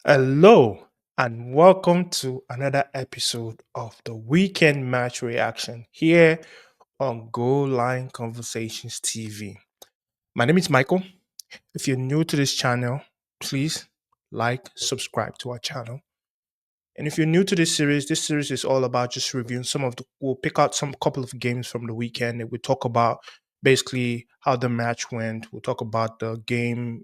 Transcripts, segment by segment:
Hello, and welcome to another episode of the Weekend Match Reaction here on Goal Line Conversations TV. My name is Michael. If you're new to this channel, please like, subscribe to our channel. And if you're new to this series is all about just reviewing we'll pick out some couple of games from the weekend and we'll talk about basically how the match went. We'll talk about the game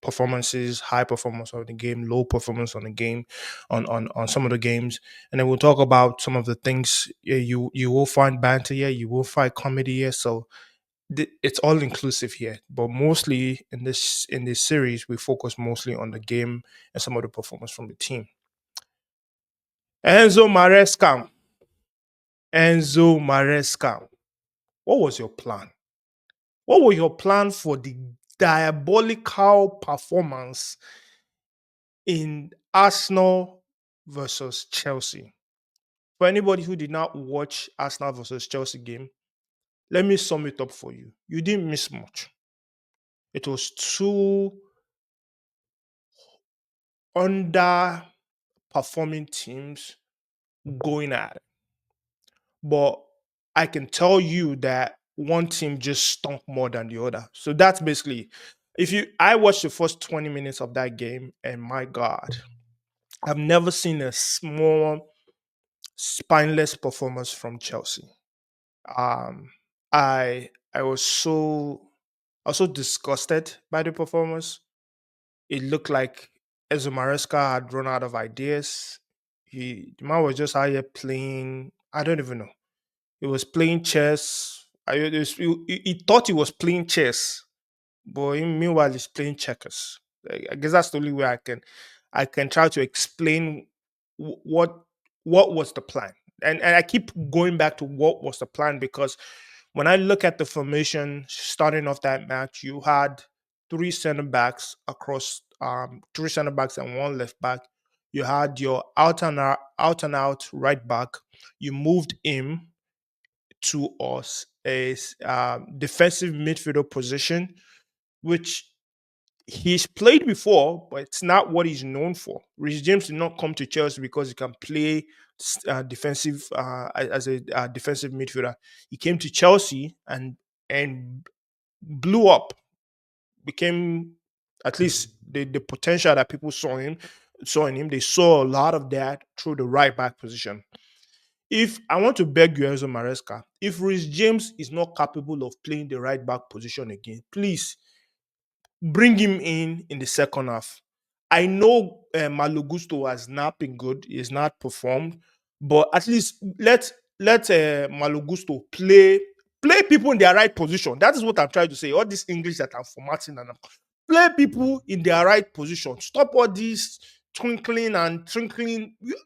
performances, high performance of the game, low performance on the game, on some of the games. And then we'll talk about some of the things you will find banter here, you will find comedy here. So it's all inclusive here, but mostly in this series we focus mostly on the game and some of the performance from the team. Enzo Marescam. Enzo Marescam. What was your plan? What was your plan for the diabolical performance in Arsenal versus Chelsea? For anybody who did not watch Arsenal versus Chelsea game, let me sum it up for you. You didn't miss much. It was two underperforming teams going at it. But I can tell you that one team just stunk more than the other. So that's basically if you I watched the first 20 minutes of that game and my god, I've never seen a small spineless performance from Chelsea. Um I was so disgusted by the performance. It looked like Enzo Maresca had run out of ideas. The man was just out here playing. I don't even know. He was playing chess. He thought he was playing chess, but meanwhile he's playing checkers. I guess that's the only way I can try to explain wh- what what was the plan. And I keep going back to what was the plan because when I look at the formation starting off that match, you had three center backs and one left back. You had your out and out right back. You moved him to us is defensive midfielder position, which he's played before, but it's not what he's known for. Rich James did not come to Chelsea because he can play defensive as a defensive midfielder. He came to Chelsea and blew up, became at least the potential that people saw in him. They saw a lot of that through the right back position. If I want to beg you, Enzo Maresca, if Rhys James is not capable of playing the right back position again, please bring him in the second half. I know Malogusto has not been good; he has not performed, but at least let Malogusto play people in their right position. That is what I'm trying to say. All this English that I'm formatting and play people in their right position. Stop all this twinkling and twinkling. You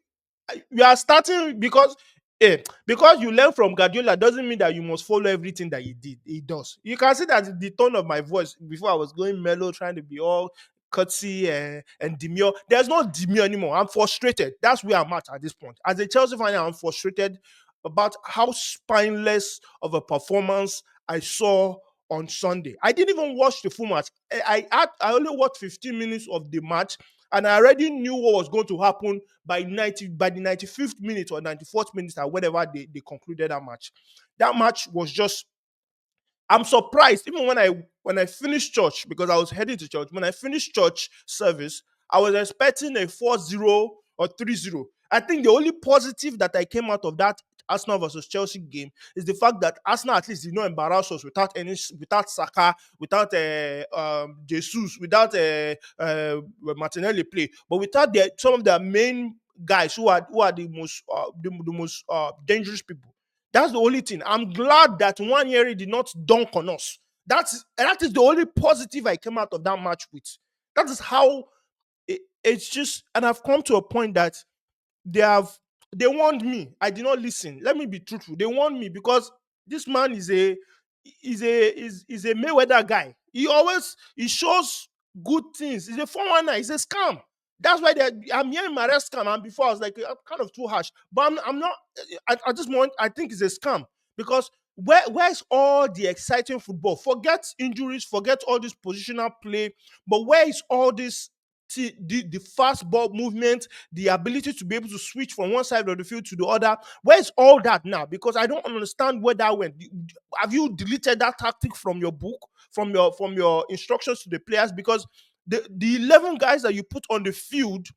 are starting because you learn from Guardiola doesn't mean that you must follow everything that he does. You can see that the tone of my voice before I was going mellow, trying to be all curtsy and demure. There's no demure anymore. I'm frustrated. That's where I'm at this point. As a Chelsea fan, I'm frustrated about how spineless of a performance I saw on Sunday. I didn't even watch the full match. I only watched 15 minutes of the match, and I already knew what was going to happen by the 95th minute or 94th minute or whatever they concluded that match. That match was just I'm surprised even when I finished church because I was heading to church. When I finished church service, I was expecting a 4-0 or 3-0. I think the only positive that I came out of that Arsenal versus Chelsea game is the fact that Arsenal at least did not embarrass us without Saka, without Jesus, without Martinelli play, but without some of their main guys who are the most dangerous people. That's the only thing. I'm glad that one year did not dunk on us. That is the only positive I came out of that match with. That is how it's just, and I've come to a point that they have they warned me. I did not listen. Let me be truthful. They warned me because this man is a Mayweather guy. He shows good things. He's a 419. He's a scam. That's why I'm hearing my scam. And before I was like, I'm kind of too harsh, but I'm not. I just want. I think it's a scam because where's all the exciting football? Forget injuries. Forget all this positional play. But where is all this? the fast ball movement, the ability to be able to switch from one side of the field to the other. Where's all that now? Because I don't understand where that went. Have you deleted that tactic from your book, from your instructions to the players? Because the 11 guys that you put on the field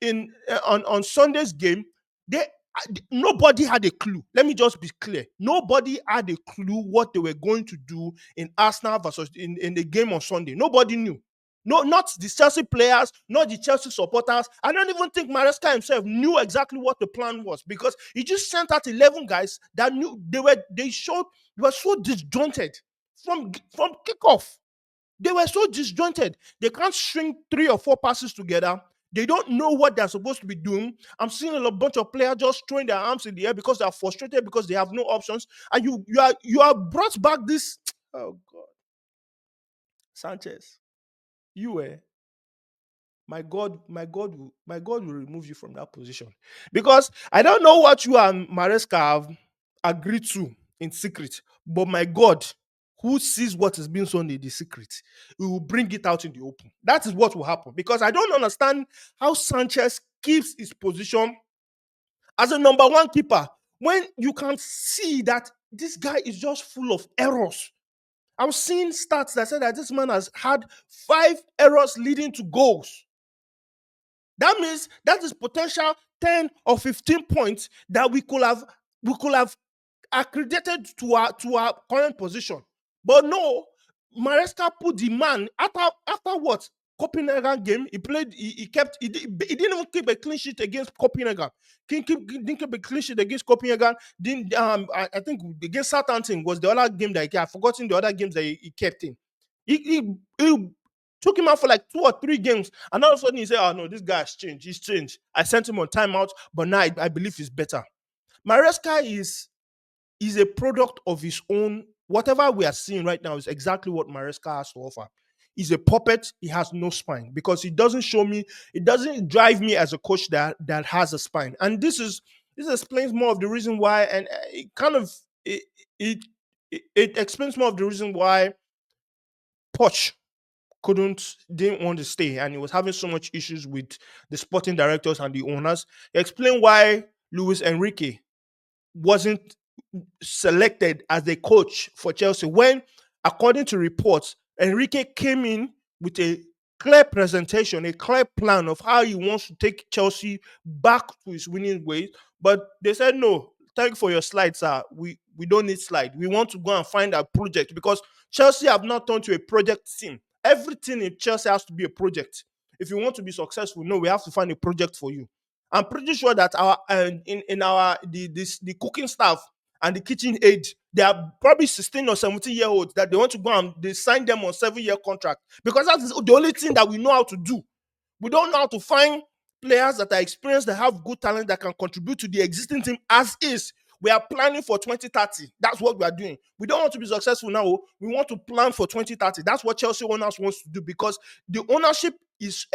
in on Sunday's game, they nobody had a clue. Let me just be clear. Nobody had a clue what they were going to do in Arsenal versus in the game on Sunday. Nobody knew. No, not the Chelsea players, not the Chelsea supporters. I don't even think Maresca himself knew exactly what the plan was, because he just sent out 11 guys that knew they were so disjointed from kickoff. They were so disjointed. They can't string three or four passes together. They don't know what they're supposed to be doing. I'm seeing a bunch of players just throwing their arms in the air because they're frustrated, because they have no options. And you are brought back this. Oh God, Sanchez, you were my God will remove you from that position, because I don't know what you and Maresca have agreed to in secret, but my God, who sees what is being sown in the secret, we will bring it out in the open. That is what will happen, because I don't understand how Sanchez keeps his position as a number one keeper when you can see that this guy is just full of errors. I was seeing stats that said that this man has had 5 errors leading to goals. That means that is potential 10 or 15 points that we could have accredited to our current position. But no, Maresca put the man after what? Copenhagen game, he played, he kept, he didn't even keep a clean sheet against Copenhagen. Didn't keep a clean sheet against Copenhagen. Didn't I think against Southampton was the other game that I've forgotten the other games that he kept in. He took him out for like 2 or 3 games, and all of a sudden he said, "Oh no, this guy has changed. He's changed. I sent him on timeout, but now I believe he's better." Maresca is a product of his own. Whatever we are seeing right now is exactly what Maresca has to offer. He's a puppet. He has no spine, because he doesn't show me. It doesn't drive me as a coach that has a spine. And this explains more of the reason why, and it kind of it, it explains more of the reason why Poch didn't want to stay, and he was having so much issues with the sporting directors and the owners. Explain why Luis Enrique wasn't selected as a coach for Chelsea when, according to reports, Enrique came in with a clear presentation, a clear plan of how he wants to take Chelsea back to his winning ways. But they said, no, thank you for your slides, sir. We don't need slide. We want to go and find a project, because Chelsea have not turned to a project team. Everything in Chelsea has to be a project. If you want to be successful, no, we have to find a project for you. I'm pretty sure that our in our the cooking staff and the kitchen aid, they are probably 16 or 17-year olds that they want to go and they sign them on 7-year contract, because that's the only thing that we know how to do. We don't know how to find players that are experienced, that have good talent, that can contribute to the existing team as is. We are planning for 2030. That's what we are doing. We don't want to be successful now. We want to plan for 2030. That's what Chelsea owners wants to do, because the ownership is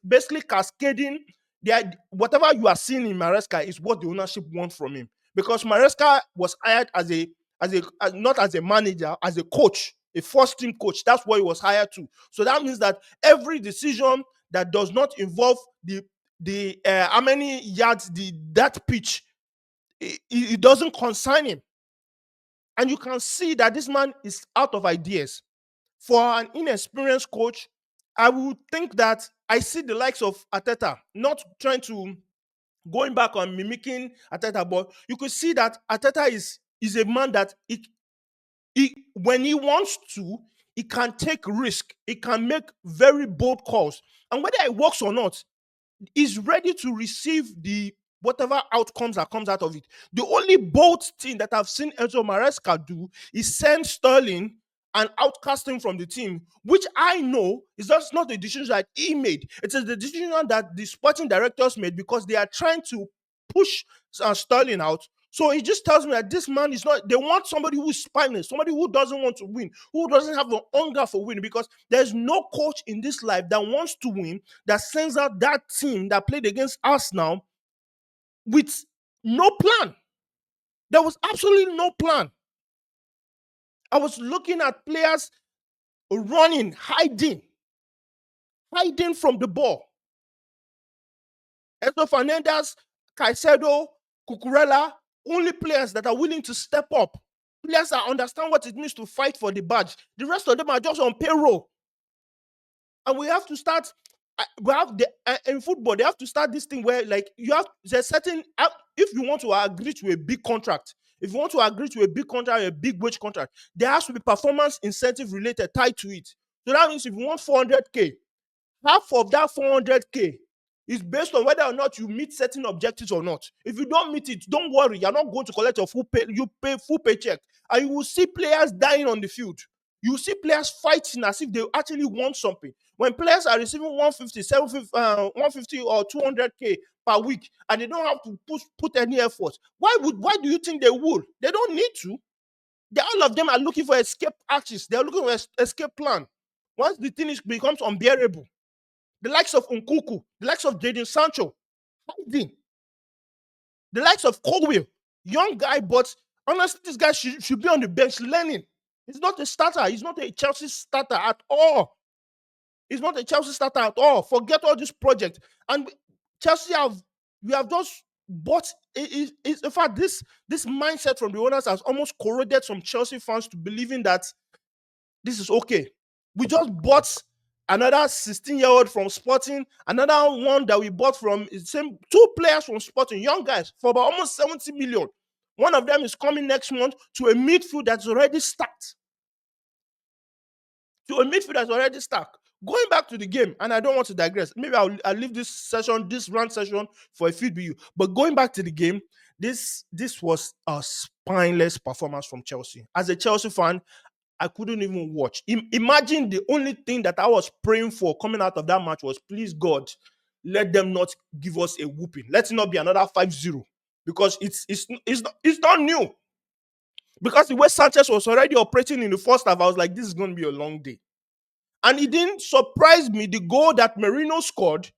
basically cascading. Whatever you are seeing in Maresca is what the ownership wants from him, because Maresca was hired not as a manager, as a coach, a first team coach. That's what he was hired to. So that means that every decision that does not involve the how many yards that pitch, it doesn't concern him. And you can see that this man is out of ideas. For an inexperienced coach, I would think that I see the likes of Ateta, not trying to going back on mimicking Ateta, but you could see that Ateta is a man that when he wants to, he can take risk. He can make very bold calls. And whether it works or not, is ready to receive the whatever outcomes that comes out of it. The only bold thing that I've seen Enzo Maresca do is send Sterling and outcast him from the team, which I know is just not the decision that he made. It is the decision that the sporting directors made, because they are trying to push Sterling out. So he just tells me that this man is not. They want somebody who's spineless, somebody who doesn't want to win, who doesn't have the hunger for winning. Because there's no coach in this life that wants to win, that sends out that team that played against Arsenal with no plan. There was absolutely no plan. I was looking at players running, hiding. hiding from the ball. Enzo Fernandez, Caicedo, Cucurella, only players that are willing to step up. Players that understand what it means to fight for the badge. The rest of them are just on payroll. And we have to start. We have in football. They have to start this thing where, like, you have there's certain. If you want to agree to a big contract, if you want to agree to a big contract, a big wage contract, there has to be performance incentive related tied to it. So that means if you want 400K, half of that 400K is based on whether or not you meet certain objectives or not. If you don't meet it, don't worry, you're not going to collect your full pay. You pay full paycheck, and you will see players dying on the field. You will see players fighting as if they actually want something. When players are receiving 150, 750, 150 or 200K per week, and they don't have to put any effort, why do you think they would? They don't need to. All of them are looking for escape arches. They're looking for escape plan. Once the thing becomes unbearable, the likes of Nkuku, the likes of Jadon Sancho, hiding, the likes of Colwill, young guy, but honestly, this guy should be on the bench learning. He's not a starter. He's not a Chelsea starter at all. He's not a Chelsea starter at all. Forget all this project. And Chelsea we have just bought. In fact, this mindset from the owners has almost corroded some Chelsea fans to believing that this is okay. We just bought another 16-year-old from Sporting, another one that we bought from same two players from Sporting, young guys, for about almost 70 million. One of them is coming next month to a midfield that's already stacked. Going back to the game, and I don't want to digress. Maybe I'll leave this rant session for a feed with you. But going back to the game, this was a spineless performance from Chelsea. As a Chelsea fan, I couldn't even watch. Imagine the only thing that I was praying for coming out of that match was, please God, let them not give us a whooping. Let it not be another 5-0, because it's not new. Because the way Sanchez was already operating in the first half, I was like, this is going to be a long day. And it didn't surprise me. The goal that Merino scored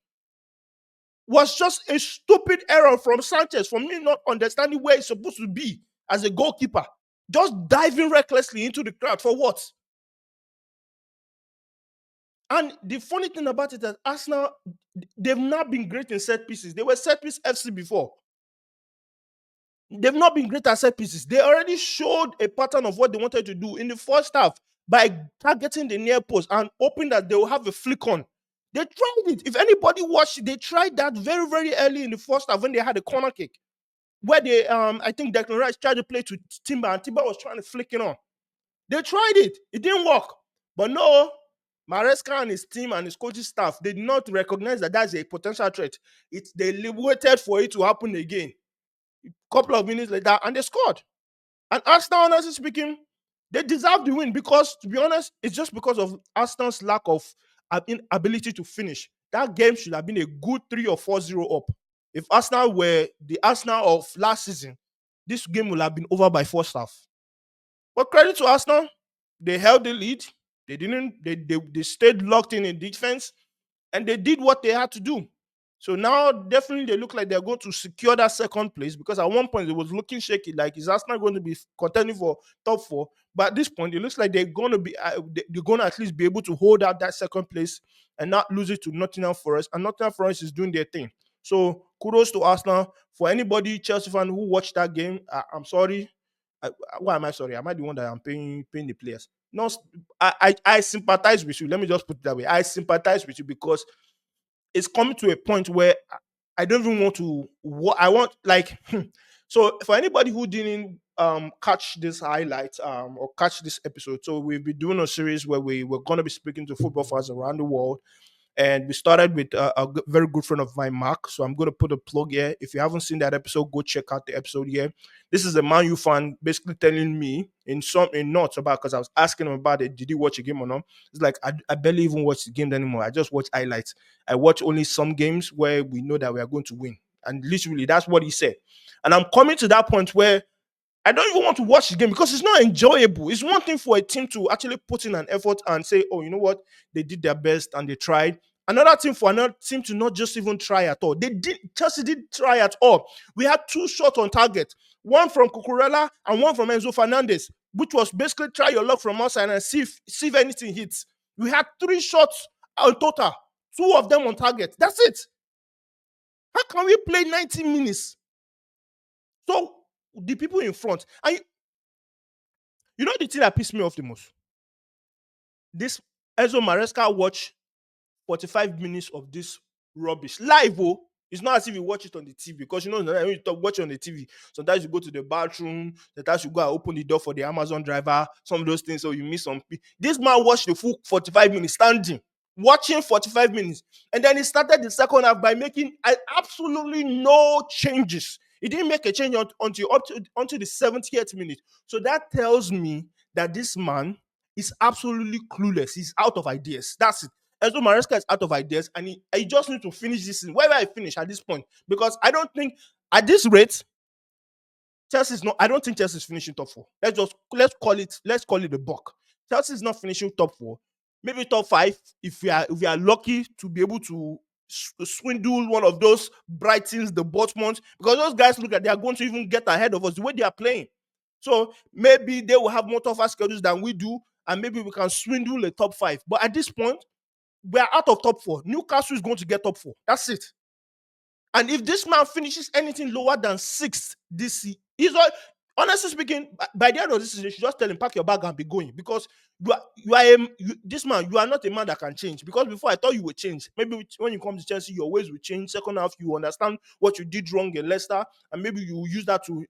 was just a stupid error from Sanchez, from me not understanding where he's supposed to be as a goalkeeper. Just diving recklessly into the crowd for what? And the funny thing about it is Arsenal, they've not been great in set pieces. They were set piece FC before. They've not been great at set pieces. They already showed a pattern of what they wanted to do in the first half by targeting the near post and hoping that they will have a flick on. They tried it. If anybody watched, they tried that very, very early in the first half when they had a corner kick, where they, I think Declan Rice tried to play to Timber, and Timber was trying to flick it on. They tried it. It didn't work. But no, MARESCAM and his team and his coaching staff, they did not recognize that that's a potential threat. They waited for it to happen again. A couple of minutes later, and they scored. And Arsenal, honestly speaking, they deserve the win because, to be honest, it's just because of Arsenal's lack of ability to finish. That game should have been a good 3 or 4-0 up. If Arsenal were the Arsenal of last season, this game would have been over by first half. But credit to Arsenal, they held the lead. They didn't. They stayed locked in defense, and they did what they had to do. So now, definitely, they look like they're going to secure that second place, because at one point it was looking shaky, like is Arsenal going to be contending for top 4? But at this point, it looks like they're going to be. They're going to at least be able to hold out that second place and not lose it to Nottingham Forest. And Nottingham Forest is doing their thing. So kudos to Arsenal. For anybody Chelsea fan who watched that game, I'm sorry. Why am I sorry? Am I the one that I'm paying the players? No, I sympathize with you. Let me just put it that way. I sympathize with you because it's coming to a point where I don't even want to. I want, like, so for anybody who didn't catch this highlight or catch this episode, so we've been doing a series where we're going to be speaking to football fans around the world. And we started with a very good friend of mine, Mark. So I'm going to put a plug here. If you haven't seen that episode, go check out the episode here. This is a Man U fan basically telling me in notes about, because I was asking him about it, did he watch a game or not? It's like, I barely even watch the game anymore. I just watch highlights. I watch only some games where we know that we are going to win. And literally, that's what he said. And I'm coming to that point where I don't even want to watch the game because it's not enjoyable. It's one thing for a team to actually put in an effort and say, oh, you know what? They did their best and they tried. Another thing for another team to not just even try at all. Chelsea did try at all. We had 2 shots on target. One from Cucurella and one from Enzo Fernandez, which was basically try your luck from outside and see if anything hits. We had 3 shots on total. Two of them on target. That's it. How can we play 90 minutes? So the people in front, and you know the thing that pissed me off the most? This Enzo Maresca watch 45 minutes of this rubbish live. Oh, it's not as if you watch it on the TV, because you know when you watch it on the TV, sometimes you go to the bathroom, sometimes you go and open the door for the Amazon driver, some of those things, so you miss some. This man watched the full 45 minutes standing, watching 45 minutes, and then he started the second half by making absolutely no changes. He didn't make a change until the 70th minute. So that tells me that this man is absolutely clueless. He's out of ideas. That's it. Enzo Maresca is out of ideas, and he just need to finish this season. Wherever I finish at this point, because I don't think at this rate, Chelsea's not. I don't think Chelsea's finishing top four. Let's call it a buck. Chelsea's not finishing top four. Maybe top five if we are lucky to be able to swindle one of those Brightons, the Dortmunds, because those guys look like they are going to even get ahead of us the way they are playing. So maybe they will have more tougher schedules than we do, and maybe we can swindle a top five. But at this point, we are out of top four. Newcastle is going to get top four. That's it. And if this man finishes anything lower than sixth this season, honestly speaking, by the end of this season, you should just tell him pack your bag and be going, because this man, you are not a man that can change. Because before I thought you would change. Maybe when you come to Chelsea, your ways will change. Second half, you understand what you did wrong in Leicester, and maybe you will use that to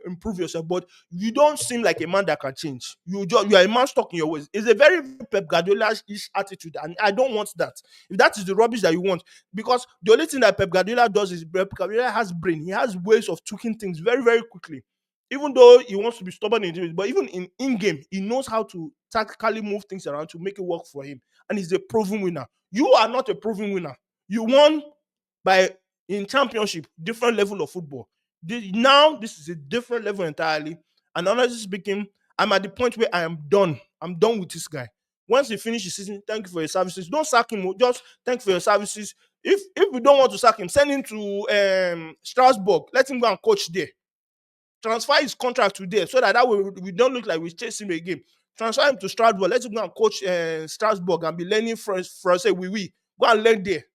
improve yourself. But you don't seem like a man that can change. You are a man stuck in your ways. It's a very Pep Guardiola-ish attitude, and I don't want that. If that is the rubbish that you want, because the only thing that Pep Guardiola does is Pep Guardiola has brain. He has ways of tweaking things very, very quickly. Even though he wants to be stubborn in it, but even in game, he knows how to tactically move things around to make it work for him. And he's a proven winner. You are not a proven winner. You won by in championship, different level of football. Now this is a different level entirely. And honestly speaking, I'm at the point where I am done. I'm done with this guy. Once he finishes the season, thank you for your services. Don't sack him. Just thank you for your services. If we don't want to sack him, send him to Strasbourg. Let him go and coach there. Transfer his contract to there, so that way we don't look like we chase him again. Transfer him to Strasbourg. Let him go and coach Strasbourg and be learning French. We go and learn there.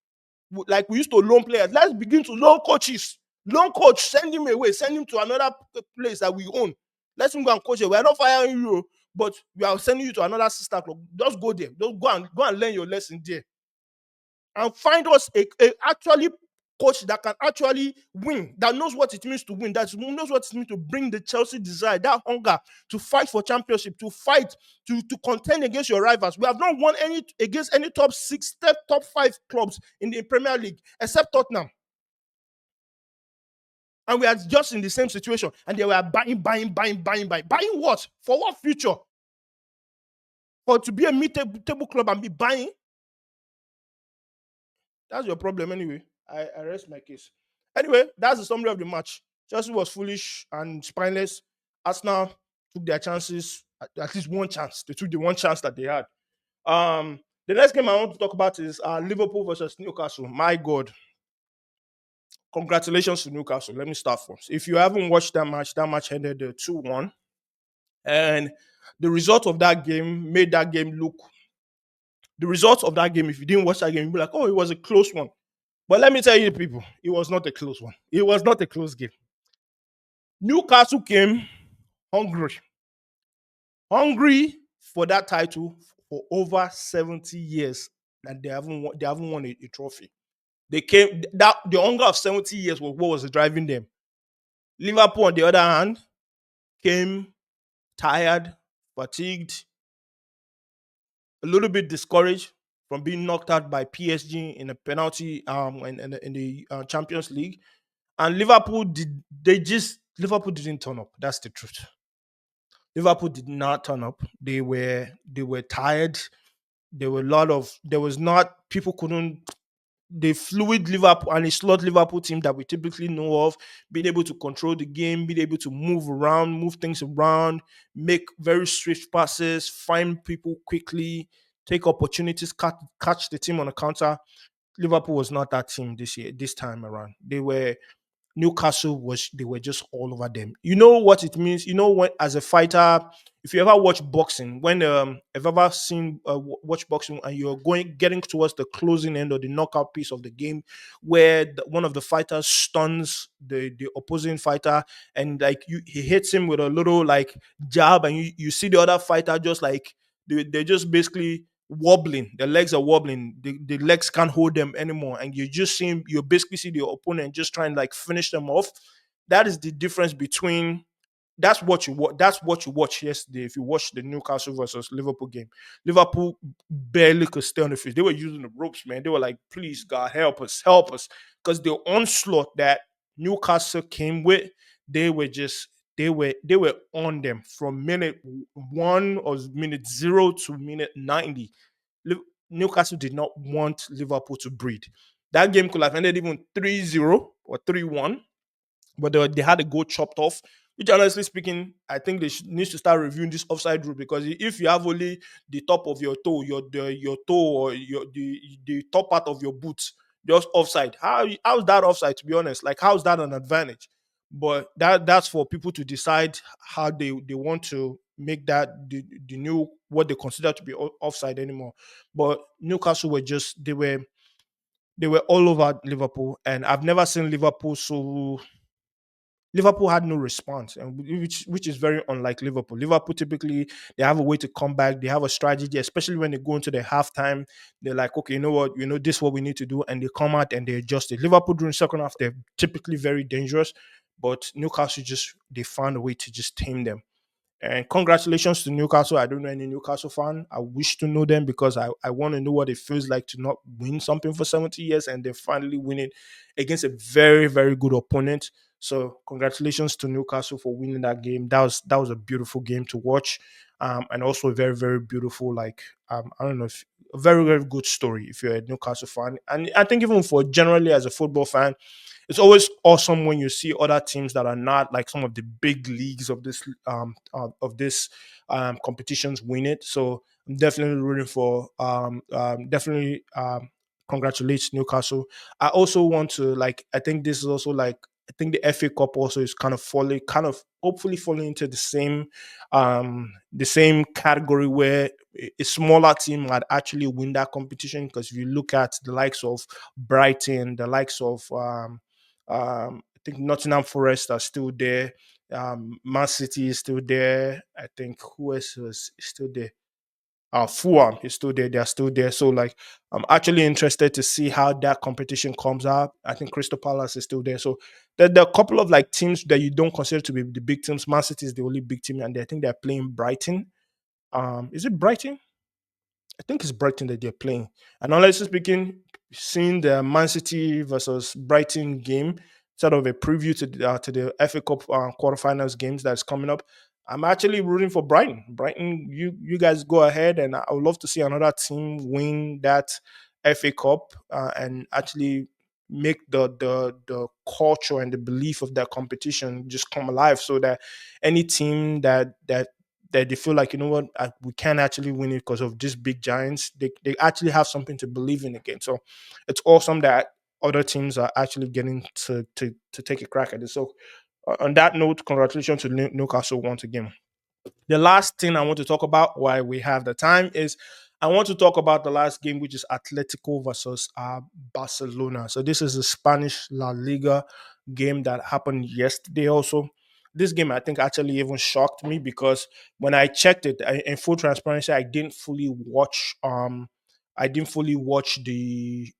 Like we used to loan players. Let's begin to loan coaches. Loan coach, send him away. Send him to another place that we own. Let him go and coach it. We are not firing you, but we are sending you to another sister club. Just go there. Just go and learn your lesson there, and find us a actually coach that can actually win, that knows what it means to win, that knows what it means to bring the Chelsea desire, that hunger to fight for championship, to fight, to contend against your rivals. We have not won any against any top six, top five clubs in the Premier League, except Tottenham. And we are just in the same situation. And they were buying what? For what future? For to be a mid-table club and be buying? That's your problem anyway. I rest my case. Anyway, that's the summary of the match. Chelsea was foolish and spineless. Arsenal took their chances, at least one chance. They took the one chance that they had. The next game I want to talk about is Liverpool versus Newcastle. My God. Congratulations to Newcastle. Let me start first. If you haven't watched that match ended 2-1. And the result of that game made that game look. The result of that game, if you didn't watch that game, you'd be like, oh, it was a close one. But let me tell you, people, it was not a close one. It was not a close game. Newcastle came hungry. Hungry for that title for over 70 years. And they haven't won a trophy. They came that the hunger of 70 years was what was driving them. Liverpool, on the other hand, came tired, fatigued, a little bit discouraged from being knocked out by PSG in a penalty in the Champions League. And Liverpool didn't turn up. That's the truth. Liverpool did not turn up. They were tired. There was not people couldn't the fluid Liverpool and a slot Liverpool team that we typically know of, being able to control the game, being able to move things around, make very swift passes, find people quickly, take opportunities, catch the team on a counter. Liverpool was not that team this time around. They were Newcastle was they were just all over them. You know what it means? You know when as a fighter, if you ever watch boxing, when if ever seen watch boxing and you're going getting towards the closing end or the knockout piece of the game, where one of the fighters stuns the opposing fighter and like he hits him with a little like jab, and you see the other fighter just like they're just basically wobbling. The legs are wobbling. The legs can't hold them anymore. And you just see him, you basically see the opponent just trying to like finish them off. That is the difference between that's what you watch yesterday. If you watch the Newcastle versus Liverpool game, Liverpool barely could stay on the field. They were using the ropes, man. They were like, "Please, God, help us," because the onslaught that Newcastle came with, they were just they were on them from minute one or minute zero to minute 90. Newcastle did not want Liverpool to breathe. That game could have ended even 3-0 or 3-1, but they had a goal chopped off. Which, honestly speaking, I think they need to start reviewing this offside rule, because if you have only the top of your toe, your toe or the top part of your boot just offside, how's that offside? To be honest, like how's that an advantage? But that's for people to decide how they want to make that the new what they consider to be offside anymore. But Newcastle were just they were all over Liverpool, and I've never seen Liverpool so Liverpool had no response, and which is very unlike Liverpool. Liverpool typically they have a way to come back. They have a strategy, especially when they go into the halftime. They're like, okay, you know what, this is what we need to do, and they come out and they adjust it. Liverpool during second half they're typically very dangerous, but Newcastle just they found a way to just tame them. And congratulations to Newcastle. I don't know any Newcastle fan. I wish to know them because I want to know what it feels like to not win something for 70 years and then finally win it against a very, very good opponent. So congratulations to Newcastle for winning that game. That was a beautiful game to watch. And also a very, very beautiful, like I don't know if a very, very good story if you're a Newcastle fan. And I think even for generally as a football fan, it's always awesome when you see other teams that are not like some of the big leagues of this competitions win it. So I'm definitely rooting for definitely congratulate Newcastle. I also want to like I think this is also like I think the FA Cup also is kind of falling, kind of hopefully falling into the same category where a smaller team might actually win that competition. Because if you look at the likes of Brighton, the likes of I think Nottingham Forest are still there. Man City is still there. I think who else is still there? Fulham is still there. They are still there. So like, I'm actually interested to see how that competition comes out. I think Crystal Palace is still there. So there are a couple of like teams that you don't consider to be the big teams. Man City is the only big team, and I think they're playing Brighton. Is it Brighton? I think it's Brighton that they're playing. And honestly speaking, seeing the Man City versus Brighton game, sort of a preview to the FA Cup quarterfinals games that's coming up, I'm actually rooting for Brighton. Brighton, you guys go ahead, and I would love to see another team win that FA Cup and actually make the culture and the belief of that competition just come alive, so that any team that they feel like you know what we can actually win it because of these big giants, they actually have something to believe in again. So it's awesome that other teams are actually getting to take a crack at it. So on that note, congratulations to Newcastle once again. The last thing I want to talk about while we have the time is I want to talk about the last game, which is Atletico versus Barcelona. So this is a Spanish La Liga game that happened yesterday. Also, this game I think actually even shocked me because when I checked it, in full transparency, I didn't fully watch the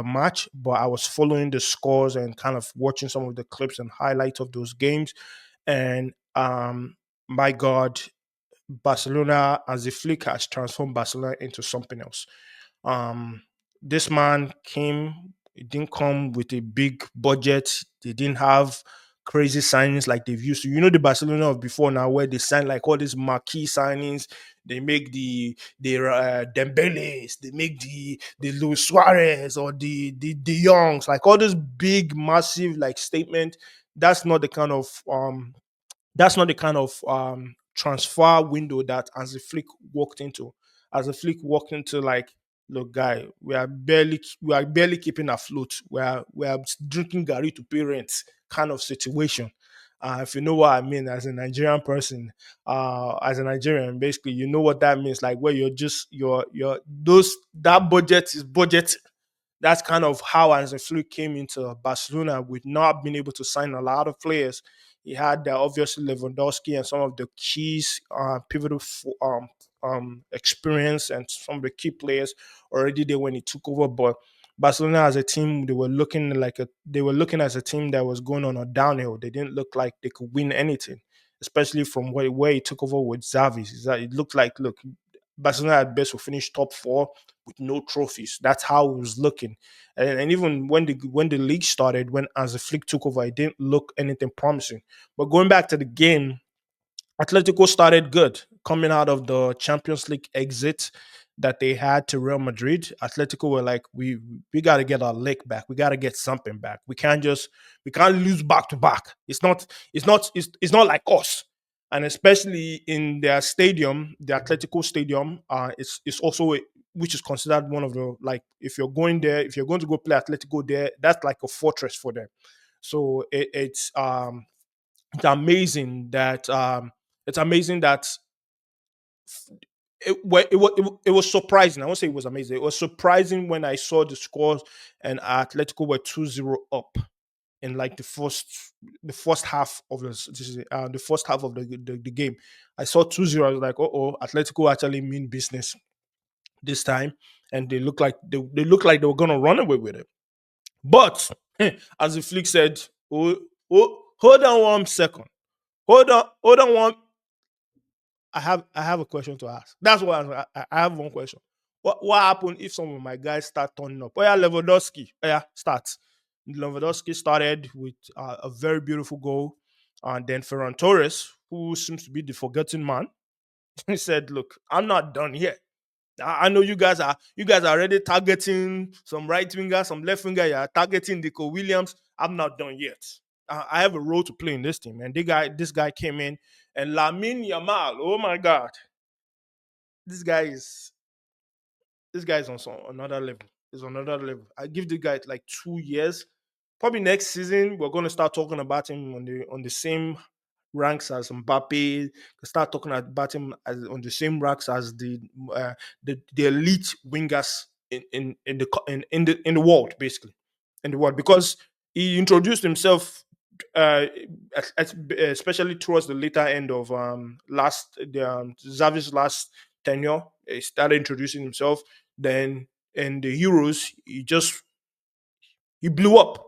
match, but I was following the scores and kind of watching some of the clips and highlights of those games. And my God, Barcelona as a flick has transformed Barcelona into something else. Um, this man came, it didn't come with a big budget. They didn't have crazy signings like they've used to. You know the Barcelona of before now, where they sign like all these marquee signings. They make the Dembeles, they make the Luis Suarez or the Youngs, like all this big, massive like statement. That's not the kind of transfer window that as a flick walked into. As a flick walked into like look, guy, we are barely keeping afloat. We are drinking gari to pay rent kind of situation. If you know what I mean, as a Nigerian person, as a Nigerian, basically, you know what that means. Like where you're just your those that budget is budget. That's kind of how Hansi Flick came into Barcelona with not being able to sign a lot of players. He had obviously Lewandowski and some of the keys, pivotal experience and some of the key players already there when he took over. But Barcelona as a team, they were looking as a team that was going on a downhill. They didn't look like they could win anything, especially from where he took over with Xavi. Is that it looked like, look, Barcelona at best will finish top four with no trophies. That's how it was looking. And even when the league started, when as Flick took over, it didn't look anything promising. But going back to the game, Atletico started good coming out of the Champions League exit that they had to Real Madrid. Atletico were like, we got to get our leg back. We got to get something back. We can't lose back to back. It's not like us. And especially in their stadium, the Atletico Stadium, it's also which is considered one of the, like, if you're going there, if you're going to go play Atletico there, that's like a fortress for them. So it's amazing that it was surprising. I won't say it was amazing. It was surprising when I saw the scores and Atletico were 2-0 up in like the first half of the game. I saw 2-0. I was like, oh, Atletico actually mean business this time, and they look like they were gonna run away with it. But as the flick said, hold on 1 second. Hold on one. I have a question to ask. That's what I have one question. What happened if some of my guys start turning up? Oh yeah, Lewandowski. Oh yeah, start. Lewandowski started with a very beautiful goal, and then Ferran Torres, who seems to be the forgotten man, he said, "Look, I'm not done yet. I know you guys are already targeting some right winger, some left winger. You're targeting Nico Williams. I'm not done yet. I have a role to play in this team." And this guy came in, and Lamine Yamal. Oh my God, this guy is this guy is on another level. Is on another level. I give the guy like 2 years. Probably next season we're going to start talking about him on the same ranks as Mbappe. We start talking about him as on the same ranks as the elite wingers in the world, basically, in the world, because he introduced himself, uh, especially towards the later end of Xavi's last tenure. He started introducing himself. Then in the Euros, he blew up,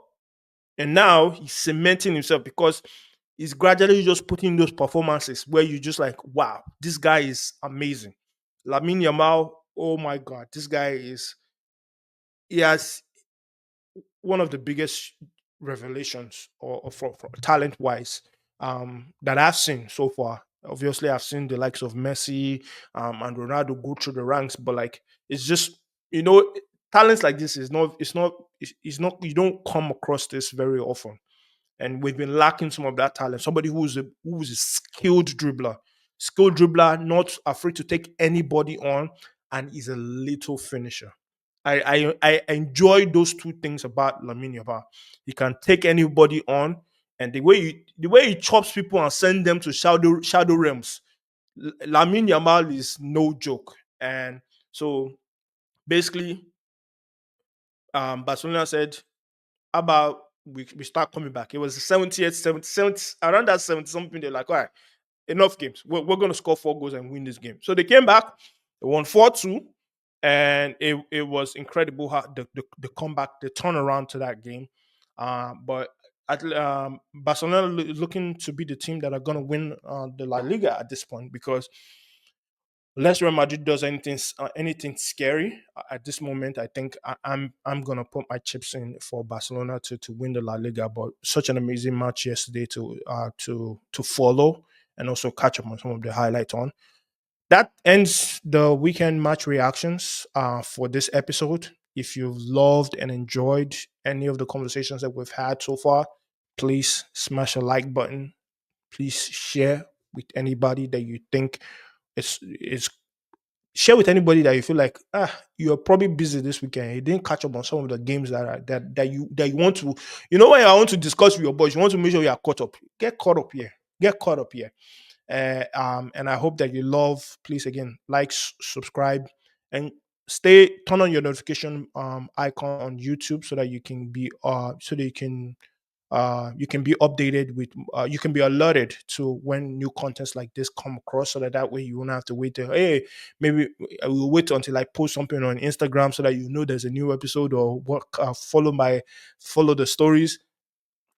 and now he's cementing himself because he's gradually just putting those performances where you just like, wow, this guy is amazing. Lamine Yamal, oh my God, this guy he has one of the biggest revelations or for talent wise that I've seen so far. Obviously, I've seen the likes of Messi and Ronaldo go through the ranks, but like it's just you know talents like this is not you don't come across this very often, and we've been lacking some of that talent. Somebody who's a skilled dribbler, not afraid to take anybody on, and is a little finisher. I enjoy those two things about Lamine Yamal. He can take anybody on, and the way he chops people and send them to shadow realms. Lamine Yamal is no joke, and so basically, Barcelona said, "How about we start coming back?" It was the 70th, 70, around that 70 something. They're like, all right, enough games. We're going to score 4 goals and win this game. So they came back, they won 4-2, and it was incredible how the comeback, the turnaround to that game. But Barcelona is looking to be the team that are going to win the La Liga at this point, because unless Real Madrid does anything scary at this moment, I think I'm gonna put my chips in for Barcelona to win the La Liga. But such an amazing match yesterday to follow and also catch up on some of the highlights on. That ends the weekend match reactions for this episode. If you've loved and enjoyed any of the conversations that we've had so far, please smash a like button. Please share with anybody that you think is share with anybody that you feel like you're probably busy this weekend. You didn't catch up on some of the games that you want to. You know, when I want to discuss with your boys, you want to make sure you are caught up. Get caught up here. Get caught up here. And I hope that you love. Please again, like, subscribe, and turn on your notification icon on YouTube so that you can be updated with you can be alerted to when new contents like this come across, so that way you won't have to wait till, hey, maybe I will wait until I post something on Instagram so that you know there's a new episode, or what follow the stories.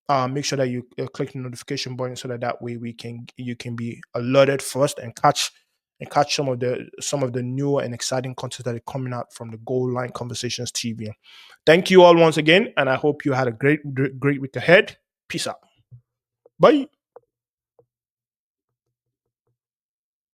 Make sure that you click the notification button so that way you can be alerted first, and catch some of the new and exciting content that are coming out from the Goal Line Conversations TV. Thank you all once again, and I hope you had a great week ahead. Peace out. Bye.